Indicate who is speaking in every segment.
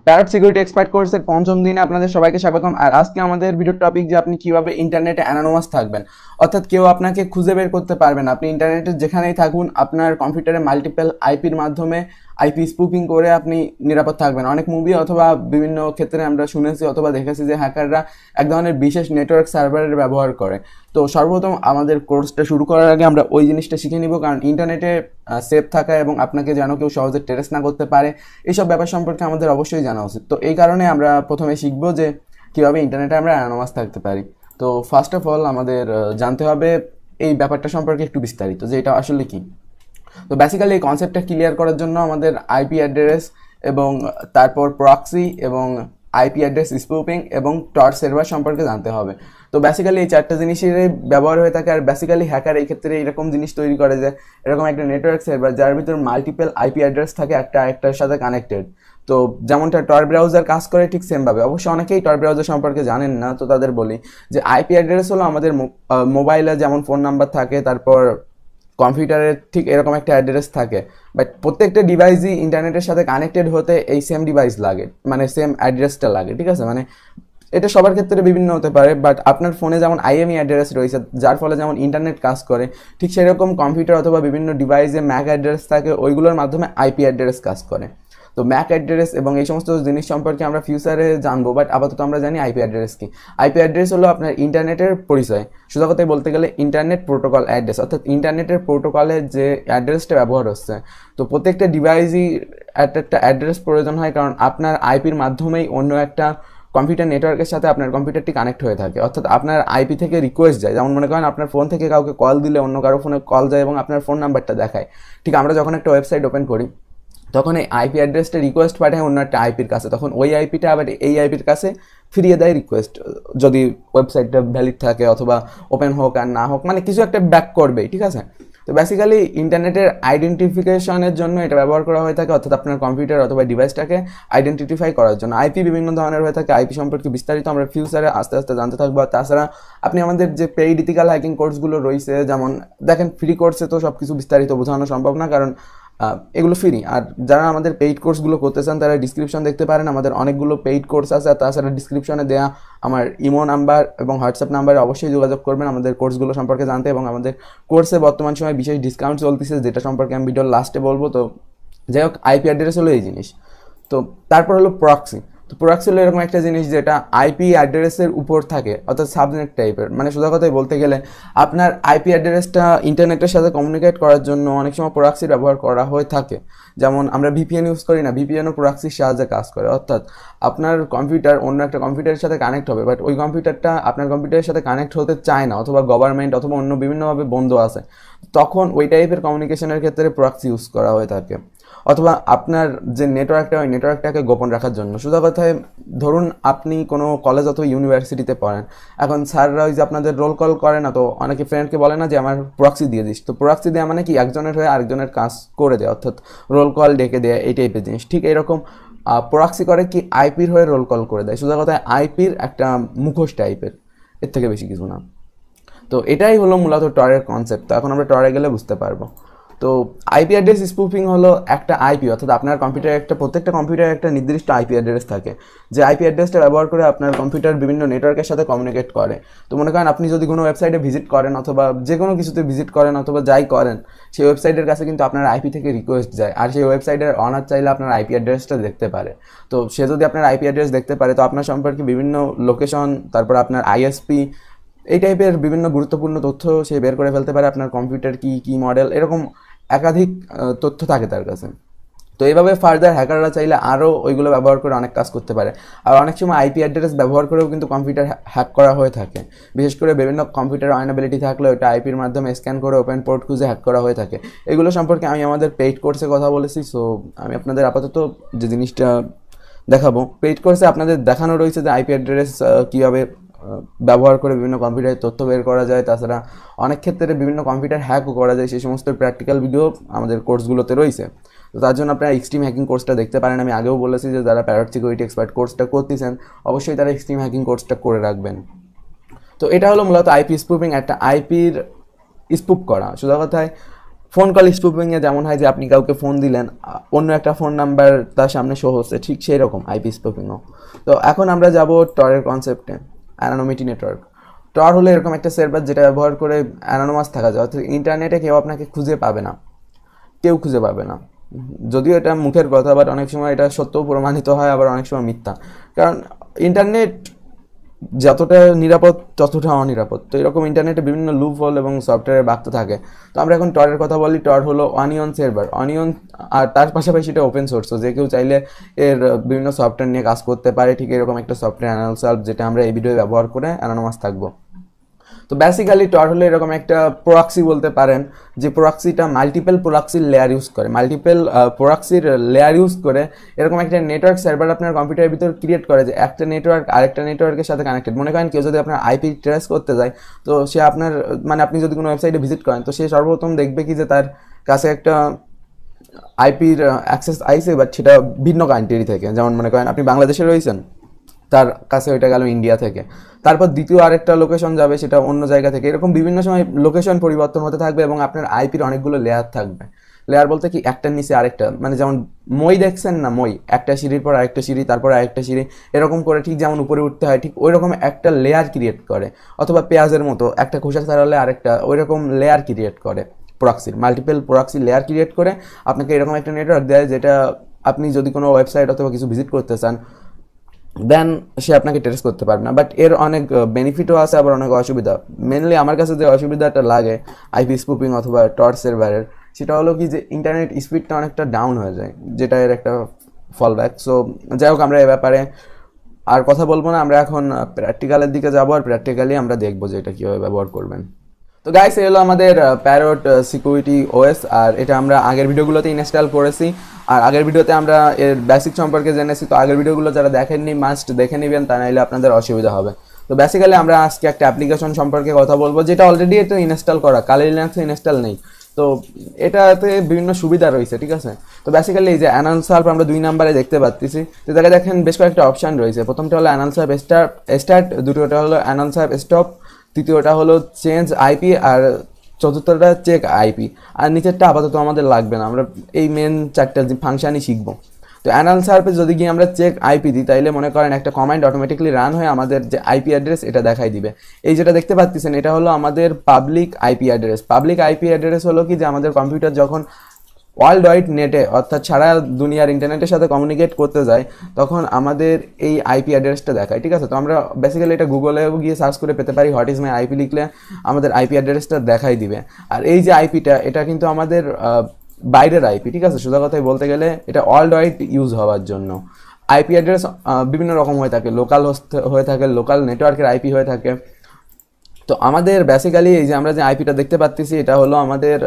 Speaker 1: Parrot security expert কোর্সের পঞ্চম দিনে আপনাদের সবাইকে স্বাগতম। আর আজকে আমাদের ভিডিও টপিক যে আপনি কিভাবে ইন্টারনেটে অ্যানোনিমাস থাকবেন, অর্থাৎ কেউ আপনাকে খুঁজে বের করতে পারবে না। আপনি ইন্টারনেটে যেখানেই থাকুন আপনার কম্পিউটারে মাল্টিপল আইপির মাধ্যমে আইপি স্পুপিং করে আপনি নিরাপদ থাকবেন। অনেক মুভি অথবা বিভিন্ন ক্ষেত্রে আমরা শুনেছি অথবা দেখেছি যে হ্যাকাররা এক ধরনের বিশেষ নেটওয়ার্ক সার্ভারের ব্যবহার করে। তো সর্বপ্রথম আমাদের কোর্সটা শুরু করার আগে আমরা ওই জিনিসটা শিখে নিব, কারণ ইন্টারনেটে সেফ থাকা এবং আপনাকে যেন কেউ সহজে ট্রেস না করতে পারে এইসব ব্যাপার সম্পর্কে আমাদের অবশ্যই জানা উচিত। তো এই কারণে আমরা প্রথমে শিখবো যে কীভাবে ইন্টারনেটে আমরা অ্যানোনিমাস থাকতে পারি। তো ফার্স্ট অফ অল আমাদের জানতে হবে এই ব্যাপারটা সম্পর্কে একটু বিস্তারিত, যে এটা আসলে কি। তো বেসিক্যালি এই কনসেপ্টটা ক্লিয়ার করার জন্য আমাদের আইপি অ্যাড্রেস এবং তারপর প্রক্সি এবং আইপি অ্যাড্রেস স্পুপিং এবং টর সার্ভার সম্পর্কে জানতে হবে। তো বেসিক্যালি এই চারটা জিনিসের ব্যবহার হয়ে থাকে। আর বেসিক্যালি হ্যাকার এই ক্ষেত্রে এরকম জিনিস তৈরি করে যে এরকম একটা নেটওয়ার্ক সার্ভার যার ভিতর মাল্টিপল আইপি অ্যাড্রেস থাকে একটা একটার সাথে কানেক্টেড। তো যেমনটা টর ব্রাউজার কাজ করে ঠিক সেমভাবে, অবশ্য অনেকেই টর ব্রাউজার সম্পর্কে জানেন না, তো তাদের বলি যে আইপি অ্যাড্রেস হলো আমাদের মোবাইলে যেমন ফোন নাম্বার থাকে, তারপর কম্পিউটারের ঠিক এরকম একটা অ্যাড্রেস থাকে। বাট প্রত্যেকটা ডিভাইসই ইন্টারনেটের সাথে কানেক্টেড হতে এই সেম ডিভাইস লাগে, মানে সেম অ্যাড্রেসটা লাগে, ঠিক আছে। মানে এটা সবার ক্ষেত্রে বিভিন্ন হতে পারে, বাট আপনার ফোনে যেমন আইএমই অ্যাড্রেস রয়েছে যার ফলে যেমন ইন্টারনেট কাজ করে, ঠিক সেরকম কম্পিউটার অথবা বিভিন্ন ডিভাইসে ম্যাক অ্যাড্রেস থাকে, ওইগুলোর মাধ্যমে আইপি অ্যাড্রেস কাজ করে। তো ম্যাক অ্যাড্রেস এবং এই সমস্ত জিনিস সম্পর্কে আমরা ফিউচারে জানবো, বাট আপাতত আমরা জানি আইপি অ্যাড্রেস কি। আইপি অ্যাড্রেস হলো আপনার ইন্টারনেটের পরিচয়, সোজা কথায় বলতে গেলে ইন্টারনেট প্রোটোকল অ্যাড্রেস, অর্থাৎ ইন্টারনেটের প্রোটোকলের যে অ্যাড্রেসটা ব্যবহার হচ্ছে। তো প্রত্যেকটা ডিভাইসই একটা অ্যাড্রেস প্রয়োজন হয়, কারণ আপনার আইপির মাধ্যমেই অন্য একটা কম্পিউটার নেটওয়ার্কের সাথে আপনার কম্পিউটারটি কানেক্ট হয়ে থাকে। অর্থাৎ আপনার আইপি থেকে রিকোয়েস্ট যায়, যেমন মনে করেন আপনার ফোন থেকে কাউকে কল দিলে অন্য কারো ফোনে কল যায় এবং আপনার ফোন নাম্বারটা দেখায়। ঠিক আমরা যখন একটা ওয়েবসাইট ওপেন করি তখন এই আইপি অ্যাড্রেসটা রিকোয়েস্ট পাঠায় অন্য একটা আইপির কাছে, তখন ওই আইপিটা আবার এই আইপির কাছে ফিরিয়ে দেয় রিকোয়েস্ট, যদি ওয়েবসাইটটা ভ্যালিড থাকে অথবা ওপেন হোক আর না হোক, মানে কিছু একটা ব্যাক করবেই, ঠিক আছে। তো বেসিক্যালি ইন্টারনেটের আইডেন্টিফিকেশনের জন্য এটা ব্যবহার করা হয়ে থাকে, অর্থাৎ আপনার কম্পিউটার অথবা ডিভাইসটাকে আইডেন্টিফাই করার জন্য। আইপি বিভিন্ন ধরনের হয়ে থাকে, আইপি সম্পর্কে বিস্তারিত আমরা ফিউচারে আস্তে আস্তে জানতে থাকবো। আর তাছাড়া আপনি আমাদের যে পেইড ইথিক্যাল হ্যাকিং কোর্সগুলো রয়েছে, যেমন দেখেন ফ্রি কোর্সে তো সব কিছু বিস্তারিত বোঝানো সম্ভব না, কারণ এগুলো ফ্রি। আর যারা আমাদের পেইড কোর্সগুলো করতে চান তারা ডিসক্রিপশন দেখতে পারেন, আমাদের অনেকগুলো পেইড কোর্স আছে। আর তাছাড়া ডিসক্রিপশনে দেওয়া আমার ইমো নাম্বার এবং হোয়াটসঅ্যাপ নাম্বারে অবশ্যই যোগাযোগ করবেন আমাদের কোর্সগুলো সম্পর্কে জানতে। এবং আমাদের কোর্সে বর্তমান সময় বিশেষ ডিসকাউন্ট চলতেছে, যেটা সম্পর্কে আমি ভিডিওর লাস্টে বলবো। তো যাই হোক, আইপি অ্যাড্রেস হলো এই জিনিস। তো তারপর হলো প্রক্সি। তো প্রক্সি হলো এরকম একটা জিনিস যেটা আইপি অ্যাড্রেসের উপর থাকে, অর্থাৎ সাবনেট টাইপের। মানে সোজা কথায় বলতে গেলে আপনার আইপি অ্যাড্রেসটা ইন্টারনেটের সাথে কমিউনিকেট করার জন্য অনেক সময় প্রক্সির ব্যবহার করা হয়ে থাকে। যেমন আমরা ভিপিএন ইউজ করি না, ভিপিএনও প্রক্সির সাহায্যে কাজ করে। অর্থাৎ আপনার কম্পিউটার অন্য একটা কম্পিউটারের সাথে কানেক্ট হবে, বাট ওই কম্পিউটারটা আপনার কম্পিউটারের সাথে কানেক্ট হতে চায় না, অথবা গভর্নমেন্ট অথবা অন্য বিভিন্নভাবে বন্ধ আছে, তখন ওই টাইপের কমিউনিকেশনের ক্ষেত্রে প্রক্সি ইউজ করা হয়ে থাকে। অথবা আপনার যে নেটওয়ার্কটা, ওই নেটওয়ার্কটাকে গোপন রাখার জন্য। সোজা কথায় ধরুন আপনি কোনো কলেজ অথবা ইউনিভার্সিটিতে পড়েন, এখন স্যাররা ওই যে আপনাদের রোল কল করে না, তো অনেকে ফ্রেন্ডকে বলে না যে আমার প্রক্সি দিয়ে দিস। তো প্রক্সি দেওয়া মানে কি, একজনের হয়ে আরেকজনের কাজ করে দেয়, অর্থাৎ রোল কল ডেকে দেয়, এই টাইপের জিনিস। ঠিক এরকম প্রক্সি করে কি আইপির হয়ে রোল কল করে দেয়। সোজা কথায় আইপির একটা মুখোশ টাইপের, এর থেকে বেশি কিছু না। তো এটাই হলো মূলত টরের কনসেপ্ট। তো এখন আমরা টরে গেলে বুঝতে পারবো। তো আইপি অ্যাড্রেস স্পুফিং হলো একটা আইপি, অর্থাৎ আপনার কম্পিউটারে প্রত্যেকটা কম্পিউটারে একটা নির্দিষ্ট আইপি অ্যাড্রেস থাকে, যে আইপি অ্যাড্রেসটা ব্যবহার করে আপনার কম্পিউটার বিভিন্ন নেটওয়ার্কের সাথে কমিউনিকেট করে। তো মনে করেন আপনি যদি কোনো ওয়েবসাইটে ভিজিট করেন অথবা যে কোনো কিছুতে ভিজিট করেন অথবা যাই করেন, সেই ওয়েবসাইটের কাছে কিন্তু আপনার আইপি থেকে রিকোয়েস্ট যায়, আর সেই ওয়েবসাইটের অনার চাইলে আপনার আইপি অ্যাড্রেসটা দেখতে পারে। তো সে যদি আপনার আইপি অ্যাড্রেস দেখতে পারে, তো আপনার সম্পর্কে বিভিন্ন লোকেশন, তারপর আপনার আইএসপি, এই টাইপের বিভিন্ন গুরুত্বপূর্ণ তথ্য সে বের করে ফেলতে পারে। আপনার কম্পিউটার কি মডেল, এরকম একাধিক তথ্য থাকে তার কাছে। তো এইভাবে ফার্দার হ্যাকাররা চাইলে আরও ওইগুলো ব্যবহার করে অনেক কাজ করতে পারে। আর অনেক সময় আইপি অ্যাড্রেস ব্যবহার করেও কিন্তু কম্পিউটার হ্যাক করা হয়ে থাকে। বিশেষ করে বিভিন্ন কম্পিউটার অ্যানাবিলিটি থাকলে ওটা আইপির মাধ্যমে স্ক্যান করে ওপেন পোর্ট খুঁজে হ্যাক করা হয়ে থাকে। এগুলো সম্পর্কে আমি আমাদের পেইড কোর্সে কথা বলেছি। সো আমি আপনাদের আপাতত যে জিনিসটা দেখাবো, পেইড কোর্সে আপনাদের দেখানো রয়েছে যে আইপি অ্যাড্রেস কীভাবে ব্যবহার করে বিভিন্ন কম্পিউটারের তথ্য বের করা যায়। তাছাড়া অনেক ক্ষেত্রে বিভিন্ন কম্পিউটার হ্যাকও করা যায়, সেই সমস্ত প্র্যাকটিক্যাল ভিডিও আমাদের কোর্সগুলোতে রয়েছে। তো তার জন্য আপনারা এক্সট্রিম হ্যাকিং কোর্সটা দেখতে পারেন। আমি আগেও বলেছি যে যারা প্যারট সিকিউরিটি এক্সপার্ট কোর্সটা করতেছেন অবশ্যই তারা এক্সট্রিম হ্যাকিং কোর্সটা করে রাখবেন। তো এটা হলো মূলত আইপি স্পুপিং, একটা আইপির স্পুপ করা। সোজা কথায় ফোন কল স্পুফিংয়ে যেমন হয় যে আপনি কাউকে ফোন দিলেন, অন্য একটা ফোন নাম্বার তার সামনে শো হচ্ছে, ঠিক সেই রকম আইপি স্পুফিংও। তো এখন আমরা যাব টরের কনসেপ্টে, অ্যানোনিমিটি নেটওয়ার্ক। টর হলো এরকম একটা সার্ভার যেটা ব্যবহার করে অ্যানোনিমাস থাকা যায়, অর্থাৎ ইন্টারনেটে কেউ আপনাকে খুঁজে পাবে না, কেউ খুঁজে পাবে না। যদিও এটা মুখের কথা, বাট অনেক সময় এটা সত্যও প্রমাণিত হয়, আবার অনেক সময় মিথ্যা। কারণ ইন্টারনেট যতটা নিরাপদ ততটা অনিরাপদ। তো এরকম ইন্টারনেটে বিভিন্ন লুপ হোল এবং সফটওয়্যারের বাগ থাকে। তো আমরা এখন টরের কথা বলি। টর হলো অনিয়ন সার্ভার, অনিয়ন, আর তার পাশাপাশি এটা ওপেন সোর্স, যে কেউ চাইলে এর বিভিন্ন সফটওয়্যার নিয়ে কাজ করতে পারে। ঠিক এরকম একটা সফটওয়্যার অ্যানালসাল্ভ, যেটা আমরা এই ভিডিও ব্যবহার করে অ্যানোনিমাস থাকবো। তো বেসিক্যালি টর হলো এরকম একটা প্রক্সি বলতে পারেন, যে প্রক্সিটা মাল্টিপল প্রক্সির লেয়ার ইউজ করে, মাল্টিপল প্রক্সির লেয়ার ইউজ করে এরকম একটা নেটওয়ার্ক সার্ভার আপনার কম্পিউটারের ভিতর ক্রিয়েট করে, যে একটা নেটওয়ার্ক আরেকটা নেটওয়ার্কের সাথে কানেক্টেড। মনে করেন কেউ যদি আপনার আইপি ট্রেস করতে যায়, তো সে আপনার মানে আপনি যদি কোনো ওয়েবসাইটে ভিজিট করেন, তো সে সর্বপ্রথম দেখবে কি যে তার কাছে একটা আইপির অ্যাক্সেস আইসে, বাট সেটা ভিন্ন কান্ট্রি থেকে। যেমন মনে করেন আপনি বাংলাদেশে রয়েছেন, তার কাছে ওইটা গেল ইন্ডিয়া থেকে, তারপর দ্বিতীয় আরেকটা লোকেশন যাবে সেটা অন্য জায়গা থেকে। এরকম বিভিন্ন সময় লোকেশন পরিবর্তন হতে থাকবে এবং আপনার আইপির অনেকগুলো লেয়ার থাকবে। লেয়ার বলতে কি, একটার নিচে আরেকটা, মানে যেমন মই দেখছেন না, মই একটা সিঁড়ির পর আরেকটা সিঁড়ি, তারপর আরেকটা সিঁড়ি, এরকম করে ঠিক যেমন উপরে উঠতে হয়, ঠিক ওই রকম একটা লেয়ার ক্রিয়েট করে। অথবা পেঁয়াজের মতো একটা খোসা ছাড়ালে আরেকটা, ওই রকম লেয়ার ক্রিয়েট করে প্রক্সির, মাল্টিপল প্রক্সি লেয়ার ক্রিয়েট করে আপনাকে এরকম একটা নেটওয়ার্ক দেয়, যেটা আপনি যদি কোনো ওয়েবসাইট অথবা কিছু ভিজিট করতে চান, দেন সে আপনাকে ট্রেস করতে পারবে না। বাট এর অনেক বেনিফিটও আছে, আবার অনেক অসুবিধা। মেনলি আমার কাছে যে অসুবিধাটা লাগে আইপি স্পুপিং অথবা টর সার্ভারের, সেটা হলো কি যে ইন্টারনেট স্পিডটা অনেকটা ডাউন হয়ে যায়, যেটা এর একটা ফলব্যাক। সো যাই হোক, আমরা এ ব্যাপারে আর কথা বলবো না, আমরা এখন প্র্যাকটিক্যালের দিকে যাবো, আর প্র্যাকটিক্যালি আমরা দেখবো যে এটা কীভাবে ব্যবহার করবেন। তো গাইস, এই হলো আমাদের প্যারট সিকিউরিটি ওএস, আর এটা আমরা আগের ভিডিওগুলোতে ইনস্টল করেছি, আর আগের ভিডিওতে আমরা এর বেসিক সম্পর্কে জেনেছি। তো আগের ভিডিওগুলো যারা দেখেননি মাস্ট দেখে নেবেন, তা নাইলে আপনাদের অসুবিধা হবে। তো বেসিক্যালি আমরা আজকে একটা অ্যাপ্লিকেশন সম্পর্কে কথা বলবো, যেটা অলরেডি তো ইনস্টল করা, কালি লিনাক্সে ইনস্টল নেই। তো এটাতে বিভিন্ন সুবিধা রয়েছে, ঠিক আছে। তো বেসিক্যালি এই যে অ্যানালসাল্ভ আমরা 2 নম্বরে দেখতে পাচ্ছি, তো তাকে দেখেন বেশ কয়েকটা অপশান রয়েছে। প্রথমটা হলো অ্যানালসাল্ভ স্টার্ট, দ্বিতীয়টা হলো অ্যানালসাল্ভ স্টপ, তৃতীয়টা হলো চেঞ্জ আইপি, আর চতুর্থটা চেক আইপি। আর নিচেরটা আপাতত আমাদের লাগবে না, আমরা এই মেন 4টা ফাংশনই শিখবো। তো অ্যানালসাল্ভে যদি গিয়ে আমরা চেক আইপি দিই, তাইলে মনে করেন একটা কমান্ড অটোমেটিকলি রান হয়ে আমাদের যে আইপি অ্যাড্রেস এটা দেখাই দিবে। এই যেটা দেখতে পাচ্ছেন, এটা হলো আমাদের public IP address. Public IP address হলো কি, যে আমাদের কম্পিউটার যখন ওয়ার্ল্ড ওয়াইড নেটে, অর্থাৎ সারা দুনিয়ার ইন্টারনেটের সাথে কমিউনিকেট করতে যায়, তখন আমাদের এই আইপি অ্যাড্রেসটা দেখায়, ঠিক আছে। তো আমরা বেসিক্যালি এটা গুগলে গিয়ে সার্চ করে পেতে পারি, হোয়াট ইজ মাই আইপি লিখলে আমাদের আইপি অ্যাড্রেসটা দেখাই দিবে। আর এই যে আইপিটা, এটা কিন্তু আমাদের বাইরের আইপি, ঠিক আছে। সোজা কথায় বলতে গেলে এটা ওয়ার্ল্ড ওয়াইড ইউজ হওয়ার জন্য। আইপি অ্যাড্রেস বিভিন্ন রকম হয়ে থাকে, লোকাল হোস্ট হয়ে থাকে, লোকাল নেটওয়ার্কের আইপি হয়ে থাকে। তো আমাদের বেসিক্যালি এই যে আমরা যে আইপিটা দেখতে পাচ্ছি, এটা হলো আমাদের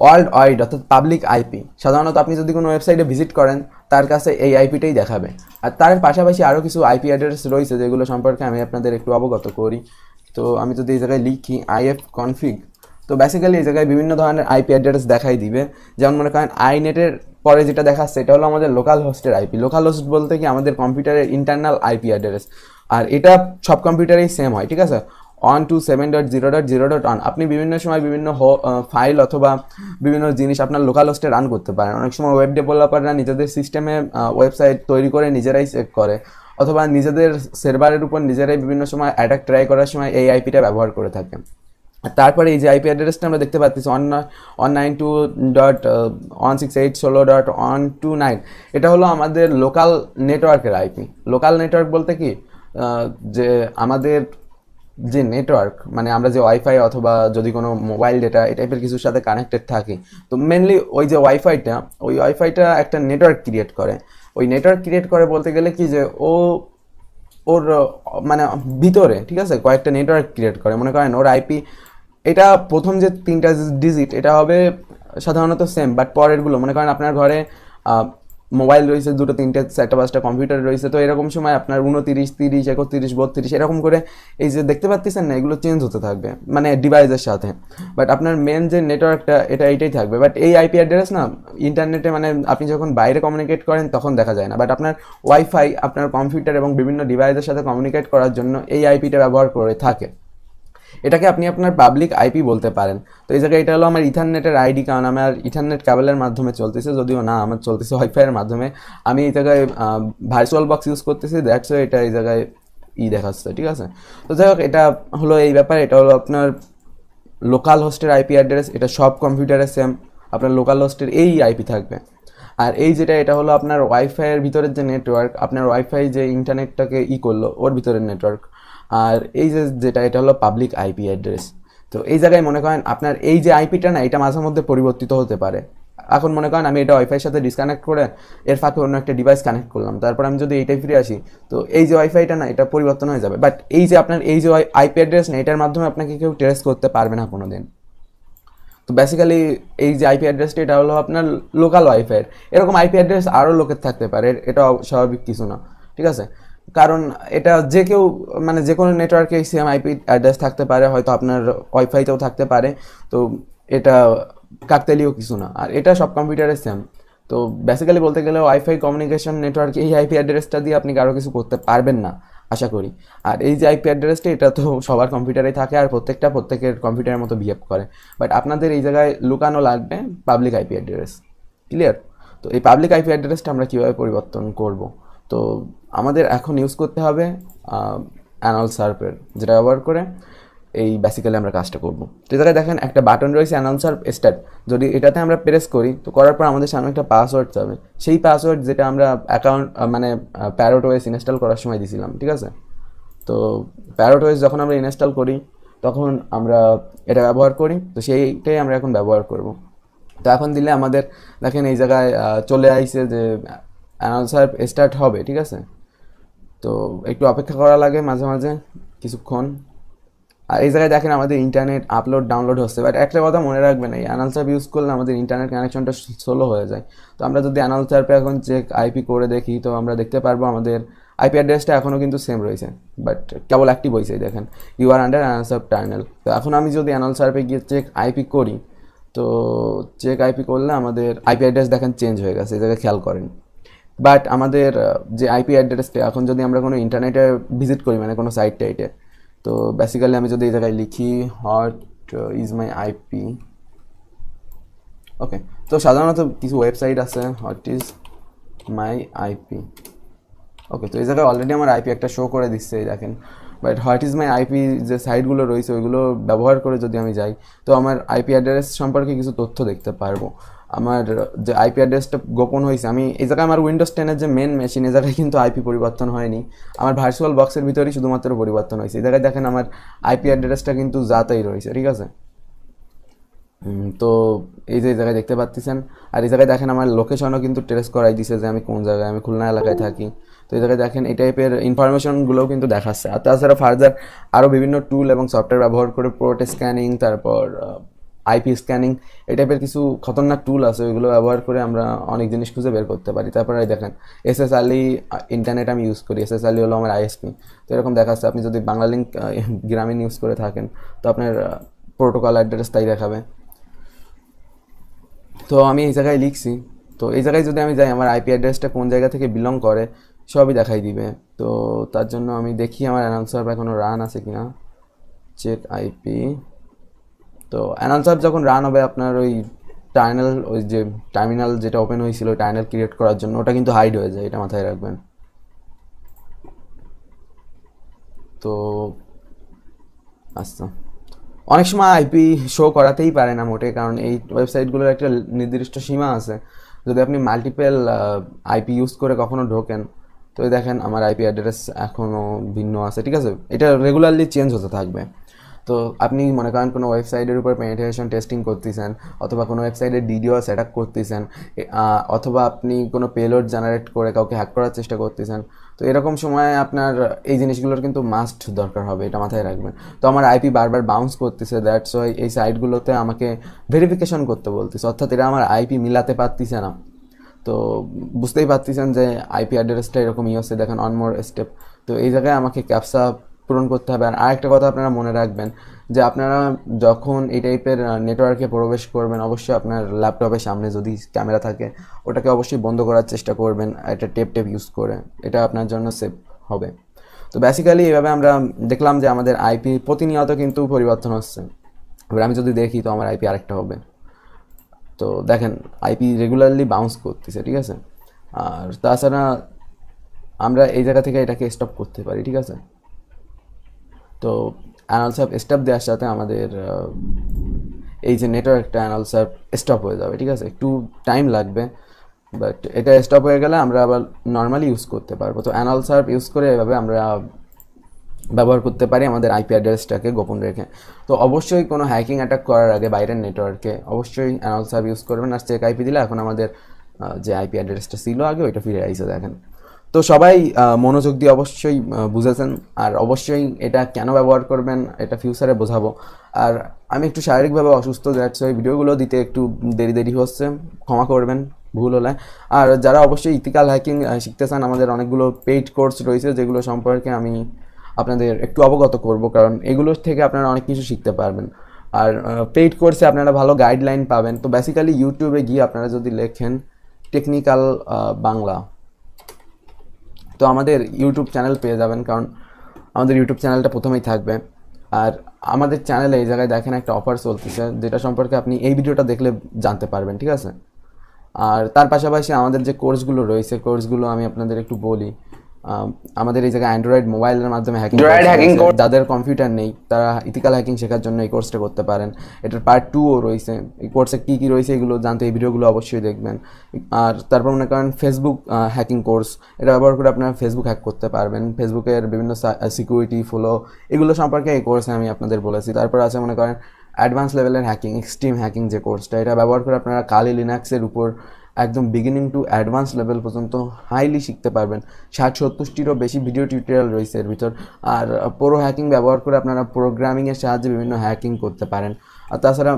Speaker 1: ওয়ার্ল্ড ওয়াইড অর্থাৎ পাবলিক আইপি। সাধারণত আপনি যদি কোনো ওয়েবসাইটে ভিজিট করেন, তার কাছে এই আইপিটাই দেখাবে। আর তার পাশাপাশি আরও কিছু আইপি অ্যাড্রেস রয়েছে, যেগুলো সম্পর্কে আমি আপনাদের একটু অবগত করি। তো আমি যদি এই জায়গায় লিখি IF config, তো বেসিক্যালি এই জায়গায় বিভিন্ন ধরনের আইপি অ্যাড্রেস দেখাই দিবে। যেমন মনে করেন আইনেটের পরে যেটা দেখাচ্ছে, এটা হলো আমাদের লোকাল হোস্টের আইপি। লোকাল হোস্ট বলতে কি, আমাদের কম্পিউটারের ইন্টারনাল আইপি অ্যাড্রেস, আর এটা সব কম্পিউটারেই সেম হয়, ঠিক আছে। 127.0.0.1। আপনি বিভিন্ন সময় বিভিন্ন ফাইল অথবা বিভিন্ন জিনিস আপনার লোকাল হোস্টে রান করতে পারেন। অনেক সময় ওয়েব ডেভেলপাররা নিজেদের সিস্টেমে ওয়েবসাইট তৈরি করে নিজেরাই চেক করে, অথবা নিজেদের সার্ভারের উপর নিজেরাই বিভিন্ন সময় অ্যাটাক ট্রাই করার সময় এই আইপিটা ব্যবহার করে থাকে। তারপরে এই যে আইপি অ্যাড্রেসটা আমরা দেখতে পাচ্ছি 192.168.16.129, এটা হলো আমাদের লোকাল নেটওয়ার্কের আইপি। লোকাল নেটওয়ার্ক বলতে কি, যে আমাদের যে নেটওয়ার্ক, মানে আমরা যে ওয়াইফাই অথবা যদি কোনো মোবাইল ডেটা এই টাইপের কিছুর সাথে কানেক্টেড থাকি, তো মেনলি ওই যে ওয়াইফাইটা একটা নেটওয়ার্ক ক্রিয়েট করে। ওই নেটওয়ার্ক ক্রিয়েট করে বলতে গেলে কি, যে ওর মানে ভিতরে, ঠিক আছে, কয়েকটা নেটওয়ার্ক ক্রিয়েট করে। মনে করেন ওর আইপি, এটা প্রথম যে 3টা ডিজিট এটা হবে সাধারণত সেম, বাট পরেরগুলো মনে করেন আপনার ঘরে মোবাইল রয়েছে 2, 3, 4, 5টা কম্পিউটার রয়েছে, তো এরকম সময় আপনার 29, 30, 31, 32 এরকম করে এই যে দেখতে পাচ্ছেন না, এগুলো চেঞ্জ হতে থাকবে মানে ডিভাইসের সাথে। বাট আপনার মেন যে নেটওয়ার্কটা এইটাই থাকবে। বাট এই আইপি অ্যাড্রেস না ইন্টারনেটে, মানে আপনি যখন বাইরে কমিউনিকেট করেন তখন দেখা যায় না, বাট আপনার ওয়াইফাই আপনার কম্পিউটার এবং বিভিন্ন ডিভাইসের সাথে কমিউনিকেট করার জন্য এই আইপিটা ব্যবহার করে থাকে। এটাকে আপনি আপনার পাবলিক আইপি বলতে পারেন। তো এই জায়গায় এটা হলো আমার ইথারনেটের আইডি, কারণ আমার ইথারনেট কেবলের মাধ্যমে চলতেছে, যদিও না আমার চলতেছে ওয়াইফাইয়ের মাধ্যমে। আমি এই জায়গায় ভার্চুয়াল বক্স ইউজ করতেছি, দ্যাটস এটা এই জায়গায় দেখাচ্ছে, ঠিক আছে। তো যাই হোক, এটা হলো এই ব্যাপার। এটা হলো আপনার লোকাল হোস্টের আইপি অ্যাড্রেস, এটা সব কম্পিউটারে সেম, আপনার লোকাল হোস্টের এই আইপি থাকবে। আর এই যেটা, এটা হলো আপনার ওয়াইফাইয়ের ভিতরের যে নেটওয়ার্ক, আপনার ওয়াইফাই যে ইন্টারনেটটাকে করলো ওর ভিতরের নেটওয়ার্ক। আর এই যে যেটা, এটা হলো পাবলিক আইপি অ্যাড্রেস। তো এই জায়গায় মনে করেন আপনার এই যে আইপিটা না, এটা মাঝে মধ্যে পরিবর্তিত হতে পারে। এখন মনে করেন আমি এটা ওয়াইফাইয়ের সাথে ডিসকানেক্ট করে এর ফাঁকে অন্য একটা ডিভাইস কানেক্ট করলাম, তারপর আমি যদি এইটাই ফিরে আসি, তো এই যে ওয়াইফাইটা না, এটা পরিবর্তন হয়ে যাবে। বাট এই যে আপনার এই যে আইপি অ্যাড্রেস না, এটার মাধ্যমে আপনাকে কেউ ট্রেস করতে পারবে না কোনো দিন। তো বেসিক্যালি এই যে আইপি অ্যাড্রেসটা, এটা হলো আপনার লোকাল ওয়াইফাইয়ের। এরকম আইপি অ্যাড্রেস আরও লোকের থাকতে পারে, এটা স্বাভাবিক কিছু না, ঠিক আছে। কারণ এটা যে কেউ, মানে যে কোনো নেটওয়ার্কে সেম আইপি অ্যাড্রেস থাকতে পারে, হয়তো আপনার ওয়াইফাইতেও থাকতে পারে। তো এটা কাকতালীয় কিছু না, আর এটা সব কম্পিউটারে সেম। তো বেসিক্যালি বলতে গেলে ওয়াইফাই কমিউনিকেশন নেটওয়ার্কে এই আইপি অ্যাড্রেসটা দিয়ে আপনি কারো কিছু করতে পারবেন না আশা করি। আর এই যে আইপি অ্যাড্রেসটা, এটা তো সবার কম্পিউটারেই থাকে, আর প্রত্যেকের কম্পিউটারের মতো বিহেভ করে। বাট আপনাদের এই জায়গায় লুকানো লাগবে পাবলিক আইপি অ্যাড্রেস, ক্লিয়ার? তো এই পাবলিক আইপি অ্যাড্রেসটা আমরা কীভাবে পরিবর্তন করব? তো আমাদের এখন ইউজ করতে হবে অ্যানাল সার্পের, যেটা ব্যবহার করে এই বেসিক্যালি আমরা কাজটা করব। তো এই জায়গায় দেখেন একটা বাটন রয়েছে অ্যানাল সার্প স্টার্ট। যদি এটাতে আমরা প্রেস করি, তো করার পর আমাদের সামনে একটা পাসওয়ার্ড যাবে, সেই পাসওয়ার্ড যেটা আমরা অ্যাকাউন্ট মানে প্যারট ওএস ইনস্টল করার সময় দিয়েছিলাম, ঠিক আছে। তো প্যারট ওএস যখন আমরা ইনস্টল করি, তখন আমরা এটা ব্যবহার করি, তো সেইটাই আমরা এখন ব্যবহার করব। তো এখন দিলে আমাদের দেখেন এই জায়গায় চলে আসছে যে অ্যানাল সার্প স্টার্ট হবে, ঠিক আছে। তো একটু অপেক্ষা করা লাগে মাঝে মাঝে কিছুক্ষণ। আর এই জায়গায় দেখেন আমাদের ইন্টারনেট আপলোড ডাউনলোড হচ্ছে। বাট একটা কথা মনে রাখবেন, এই অ্যানাল সার্প ইউজ করলে আমাদের ইন্টারনেট কানেকশনটা স্লো হয়ে যায়। তো আমরা যদি অ্যানাল সার্পে এখন চেক আইপি করে দেখি, তো আমরা দেখতে পারবো আমাদের আইপি অ্যাড্রেসটা এখনও কিন্তু সেম রয়েছে, বাট কেবল অ্যাক্টিভ হয়েছে, দেখেন ইউ আর আন্ডার অ্যানাল সার্প টার্মিনাল। তো এখন আমি যদি অ্যানাল সার্পে গিয়ে চেক আইপি করি, তো চেক আইপি করলে আমাদের আইপি অ্যাড্রেস দেখেন চেঞ্জ হয়ে গেছে, এই জায়গায় খেয়াল করেন। বাট আমাদের যে আইপি অ্যাড্রেসটা, এখন যদি আমরা কোনো ইন্টারনেটে ভিজিট করি, মানে কোনো সাইট টাইটে, তো বেসিক্যালি আমি যদি এই জায়গায় লিখি হোয়াট ইজ মাই আইপি, ওকে। তো সাধারণত কিছু ওয়েবসাইট আছে হোয়াট ইজ মাই আইপি, ওকে। তো এই জায়গায় অলরেডি আমার আইপি একটা শো করে দিচ্ছে, এই দেখেন। But what is my IP যে সাইটগুলো রয়েছে, ওইগুলো ব্যবহার করে যদি আমি যাই, তো আমার আইপি অ্যাড্রেস সম্পর্কে কিছু তথ্য দেখতে পারবো। আমার যে আইপি অ্যাড্রেসটা গোপন হয়েছে, আমি এই জায়গায় আমার উইন্ডোজ 10-এর যে মেন মেশিন, এই জায়গায় কিন্তু আইপি পরিবর্তন হয়নি, আমার ভার্চুয়াল বক্সের ভিতরেই শুধুমাত্র পরিবর্তন হয়েছে। এই জায়গায় দেখেন আমার আইপি অ্যাড্রেসটা কিন্তু যাতাই রয়েছে, ঠিক আছে। তো এই যে জায়গায় দেখতে পাচ্ছেন, আর এই জায়গায় দেখেন আমার লোকেশনও কিন্তু ট্রেস করাই দিছে যে আমি কোন জায়গায়, আমি খুলনা এলাকায় থাকি। তো এই জায়গায় দেখেন এই টাইপের ইনফরমেশনগুলোও কিন্তু দেখাচ্ছে। আর তাছাড়া ফার্দার আরও বিভিন্ন টুল এবং সফটওয়্যার ব্যবহার করে পোর্ট স্ক্যানিং, তারপর আইপি স্ক্যানিং, এই টাইপের কিছু খতরনাক টুল আছে, ওইগুলো ব্যবহার করে আমরা অনেক জিনিস খুঁজে বের করতে পারি। তারপরে দেখেন এসএসএলই ইন্টারনেট আমি ইউজ করি, এসএসএলই হলো আমার আইএসপি। তো এরকম দেখাচ্ছে, আপনি যদি বাংলালিংক গ্রামীণ ইউজ করে থাকেন, তো আপনার প্রোটোকল অ্যাড্রেস তাই দেখাবে। তো আমি এই জায়গায় লিখছি, তো এই জায়গায় যদি আমি যাই, আমার আইপি অ্যাড্রেসটা কোন জায়গা থেকে বিলং করে সবই দেখাই দিবে। তো তার জন্য আমি দেখি আমার অ্যানাউন্সার এখনও রান আছে কিনা, চেক আইপি। তো অ্যানাউন্সার যখন রান হবে, আপনার ওই টার্মিনাল যেটা ওপেন হয়েছিল টার্মিনাল ক্রিয়েট করার জন্য, ওটা কিন্তু হাইড হয়ে যায়, এটা মাথায় রাখবেন। তো আচ্ছা, অনেক সময় আইপি শো করাতেই পারে না মোটে, কারণ এই ওয়েবসাইটগুলোর একটা নির্দিষ্ট সীমা আছে। যদি আপনি মাল্টিপল আইপি ইউজ করে কখনো ঢোকেন, তো দেখেন আমার আইপি অ্যাড্রেস এখনও ভিন্ন আছে, ঠিক আছে। এটা রেগুলারলি চেঞ্জ হতে থাকবে। তো আপনি মনে করেন কোনো ওয়েবসাইটের উপর পেনিট্রেশন টেস্টিং করতেছেন, অথবা কোনো ওয়েবসাইটের ডিডিও সেট আপ করতেছেন, অথবা আপনি কোনো পেলোড জেনারেট করে কাউকে হ্যাক করার চেষ্টা করতেছেন, তো এরকম সময় আপনার এই জিনিসগুলোর কিন্তু মাস্ট দরকার হবে, এটা মাথায় রাখবেন। তো আমার আইপি বারবার বাউন্স করতেছে, দ্যাটস ওয়াই এই সাইটগুলোতে আমাকে ভেরিফিকেশন করতে বলতেছে, অর্থাৎ এরা আমার আইপি মিলাতে পারতেছে না। তো বুঝতেই পারতেছেন যে আইপি অ্যাড্রেসটা এরকম হচ্ছে, দেখেন অন মোর স্টেপ। তো এই জায়গায় আমাকে ক্যাপসা পূরণ করতে হবে। আর আরেকটা কথা আপনারা মনে রাখবেন, যে আপনারা যখন এই টাইপের নেটওয়ার্কে প্রবেশ করবেন, অবশ্যই আপনার ল্যাপটপের সামনে যদি ক্যামেরা থাকে, ওটাকে অবশ্যই বন্ধ করার চেষ্টা করবেন একটা টেপ ইউজ করে, এটা আপনার জন্য সেফ হবে। তো বেসিক্যালি এইভাবে আমরা দেখলাম যে আমাদের আইপি প্রতিনিয়ত কিন্তু পরিবর্তন হচ্ছে। এবার আমি যদি দেখি তো আমার আইপি আরেকটা হবে। তো দেখেন আইপি রেগুলারলি বাউন্স করতেছে, ঠিক আছে। আর তাছাড়া আমরা এই জায়গা থেকে এটাকে স্টপ করতে পারি, ঠিক আছে। তো অ্যানালসাপ স্টপ দেওয়ার সাথে আমাদের এই যে নেটওয়ার্কটা অ্যানালসাপ স্টপ হয়ে যাবে, ঠিক আছে। একটু টাইম লাগবে, বাট এটা স্টপ হয়ে গেলে আমরা আবার নর্মালি ইউজ করতে পারবো। তো অ্যানালসাপ ইউজ করে এভাবে আমরা ব্যবহার করতে পারি আমাদের আইপি অ্যাড্রেসটাকে গোপন রেখে। তো অবশ্যই কোনো হ্যাকিং অ্যাটাক করার আগে বাইরের নেটওয়ার্কে অবশ্যই অ্যানালসাপ ইউজ করবেন। আর চেক আইপি দিলে এখন আমাদের যে আইপি অ্যাড্রেসটা ছিল আগে ওইটা ফিরে আইসে দেখেন। তো সবাই মনোযোগ দিয়ে অবশ্যই বুঝেছেন। আর অবশ্যই এটা কেন ব্যবহার করবেন এটা ফিউচারে বোঝাবো। আর আমি একটু শারীরিকভাবে অসুস্থ, যাচ্ছে ওই ভিডিওগুলো দিতে একটু দেরি হচ্ছে, ক্ষমা করবেন ভুল হলে। আর যারা অবশ্যই ইথিক্যাল হ্যাকিং শিখতে চান, আমাদের অনেকগুলো পেইড কোর্স রয়েছে যেগুলো সম্পর্কে আমি আপনাদের একটু অবগত করব, কারণ এগুলোর থেকে আপনারা অনেক কিছু শিখতে পারবেন। আর পেইড কোর্সে আপনারা ভালো গাইডলাইন পাবেন। তো বেসিক্যালি ইউটিউবে গিয়ে আপনারা যদি লেখেন টেকনিক্যাল বাংলা, তো আমাদের ইউটিউব চ্যানেল পেয়ে যাবেন, কারণ আমাদের ইউটিউব চ্যানেলটা প্রথমেই থাকবে। আর আমাদের চ্যানেলে এই জায়গায় দেখেন একটা অফার চলতেছে, যেটা সম্পর্কে আপনি এই ভিডিওটা দেখলে জানতে পারবেন, ঠিক আছে। আর তার পাশাপাশি আমাদের যে কোর্সগুলো রয়েছে, কোর্সগুলো আমি আপনাদের একটু বলি। আমাদের এই জায়গায় অ্যান্ড্রয়েড মোবাইলের মাধ্যমে হ্যাকিং, যাদের কম্পিউটার নেই তারা ইথিক্যাল হ্যাকিং শেখার জন্য এই কোর্সটা করতে পারেন। এটার পার্ট 2ও রয়েছে। এই কোর্সে কী কী রয়েছে এগুলো জানতে এই ভিডিওগুলো অবশ্যই দেখবেন। আর তারপর মনে করেন ফেসবুক হ্যাকিং কোর্স, এটা ব্যবহার করে আপনারা ফেসবুক হ্যাক করতে পারবেন। ফেসবুকের বিভিন্ন সিকিউরিটি ফলো এগুলো সম্পর্কে এই কোর্সে আমি আপনাদের বলেছি। তারপর আছে মনে করেন অ্যাডভান্স লেভেলের হ্যাকিং, এক্সট্রিম হ্যাকিং যে কোর্সটা, এটা ব্যবহার করে আপনারা কালি লিনাক্সের উপর একদম বিগিনিং টু অ্যাডভান্স লেভেল পর্যন্ত হাইলি শিখতে পারবেন। 60-70টিরও বেশি ভিডিও টিউটোরিয়াল রয়েছে এর ভিতর। আর প্রো হ্যাকিং ব্যবহার করে আপনারা প্রোগ্রামিংয়ের সাহায্যে বিভিন্ন হ্যাকিং করতে পারেন। আর তাছাড়া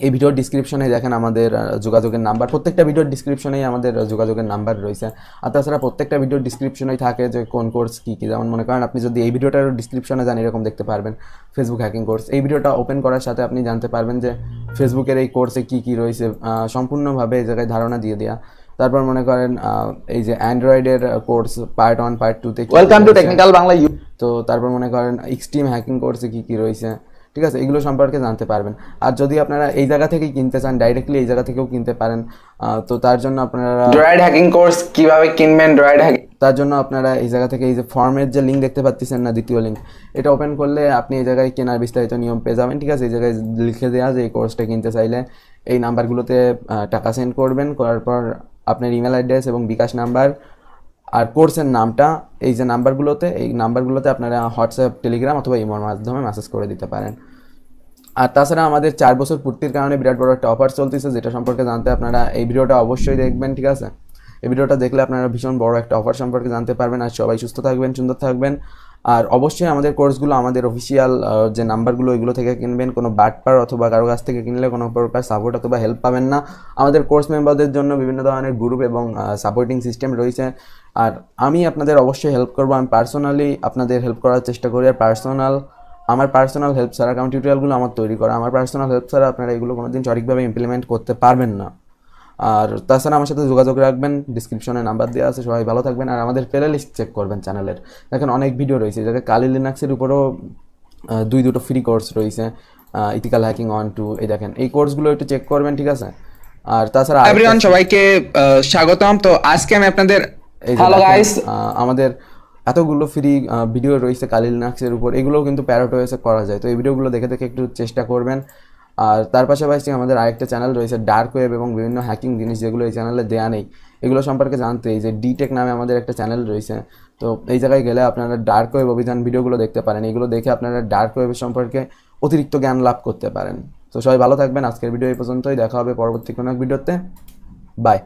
Speaker 1: এই ভিডিওর ডিসক্রিপশনে দেখেন আমাদের যোগাযোগের নাম্বার, প্রত্যেকটা ভিডিওর ডিসক্রিপশনেই আমাদের যোগাযোগের নাম্বার রয়েছে। আর তাছাড়া প্রত্যেকটা ভিডিওর ডিসক্রিপশনেই থাকে যে কোন কোর্স কী কী। যেমন মনে করেন আপনি যদি এই ভিডিওটার ডিসক্রিপশনে যান এরকম দেখতে পারবেন ফেসবুক হ্যাকিং কোর্স। এই ভিডিওটা ওপেন করার সাথে আপনি জানতে পারবেন যে ফেসবুকের এই কোর্সে কী কী রয়েছে, সম্পূর্ণভাবে এই জায়গায় ধারণা দিয়ে দেওয়া। তারপর মনে করেন এই যে অ্যান্ড্রয়েডের কোর্স পার্ট 1 পার্ট 2তে ওয়েলকাম টু টেকনিক্যাল বাংলা। তো তারপর মনে করেন এক্সট্রিম হ্যাকিং কোর্সে কী কী রয়েছে, ঠিক আছে, এগুলো সম্পর্কে জানতে পারবেন। আর যদি আপনারা এই জায়গা থেকেই কিনতে চান, ডাইরেক্টলি এই জায়গা থেকেও কিনতে পারেন। তো তার জন্য আপনারা
Speaker 2: ড্রয়েড হ্যাকিং কোর্স কিভাবে কিনবেন, ড্রয়েড হ্যাকিং,
Speaker 1: তার জন্য আপনারা এই জায়গা থেকে এই যে ফর্মের যে লিঙ্ক দেখতে পাচ্ছেন না, দ্বিতীয় লিঙ্ক, এটা ওপেন করলে আপনি এই জায়গায় কেনার বিস্তারিত নিয়ম পেয়ে যাবেন, ঠিক আছে। এই জায়গায় লিখে দেওয়া যে এই কোর্সটা কিনতে চাইলে এই নাম্বারগুলোতে টাকা সেন্ড করবেন, করার পর আপনার ইমেল অ্যাড্রেস এবং বিকাশ নাম্বার আর কোর্সের নামটা এই যে নাম্বারগুলোতে আপনারা হোয়াটসঅ্যাপ, টেলিগ্রাম অথবা ইমোর মাধ্যমে মেসেজ করে দিতে পারেন। আর তাছাড়া আমাদের 4 বছর পূর্তির কারণে বিরাট বড় একটা অফার চলতেছে, যেটা সম্পর্কে জানতে আপনারা এই ভিডিওটা অবশ্যই দেখবেন, ঠিক আছে। এই ভিডিওটা দেখলে আপনারা ভীষণ বড় একটা অফার সম্পর্কে জানতে পারবেন। আর সবাই সুস্থ থাকবেন, সুন্দর থাকবেন। আর অবশ্যই আমাদের কোর্সগুলো আমাদের অফিসিয়াল যে নাম্বারগুলো এগুলো থেকে কিনবেন। কোনো বাটপার অথবা কারো কাছ থেকে কিনলে কোনো প্রকার সাপোর্ট অথবা হেল্প পাবেন না। আমাদের কোর্স মেম্বারদের জন্য বিভিন্ন ধরনের গ্রুপ এবং সাপোর্টিং সিস্টেম রয়েছে। আর আমি আপনাদের অবশ্যই হেল্প করবো, আমি পার্সোনালি আপনাদের হেল্প করার চেষ্টা করি। আর আমার পার্সোনাল হেল্প ছাড়া, কারণ টিউটোরিয়ালগুলো আমার তৈরি করা, আমার পার্সোনাল হেল্প ছাড়া আপনারা এগুলো কোনোদিন সঠিকভাবে ইমপ্লিমেন্ট করতে পারবেন না। আর তাছাড়া আমার সাথে যোগাযোগ রাখবেন, ডিসক্রিপশনে নাম্বার দেওয়া আছে। সবাই ভালো থাকবেন। আর আমাদের প্লে লিস্ট চেক করবেন চ্যানেলের, দেখেন অনেক ভিডিও রয়েছে। যাদের কালি লিনাক্সের উপরও 2 ফ্রি কোর্স রয়েছে, ইথিক্যাল হ্যাকিং 1, 2, এই দেখেন এই কোর্সগুলো একটু চেক করবেন, ঠিক আছে। আর তাছাড়া
Speaker 2: এভরিওয়ান সবাইকে স্বাগতম। তো আজকে আমি আপনাদের হ্যালো গাইস,
Speaker 1: আমাদের এতগুলো ফ্রি ভিডিও রয়েছে কালি লিনাক্সের উপর, এগুলোও কিন্তু প্যারাটোয়েসে করা যায়। তো এই ভিডিওগুলো দেখে একটু চেষ্টা করবেন। আর তার পাশাপাশি আমাদের আরেকটা চ্যানেল রয়েছে ডার্ক ওয়েব এবং বিভিন্ন হ্যাকিং জিনিস যেগুলো এই চ্যানেলে দেওয়া নেই, এগুলো সম্পর্কে জানতে এই যে ডিটেক নামে আমাদের একটা চ্যানেল রয়েছে। তো এই জায়গায় গেলে আপনারা ডার্ক ওয়েব অভিযান ভিডিওগুলো দেখতে পারেন। এগুলো দেখে আপনারা ডার্ক ওয়েবের সম্পর্কে অতিরিক্ত জ্ঞান লাভ করতে পারেন। তো সবাই ভালো থাকবেন। আজকের ভিডিও এই পর্যন্তই, দেখা হবে পরবর্তী কোনো এক ভিডিওতে। বাই।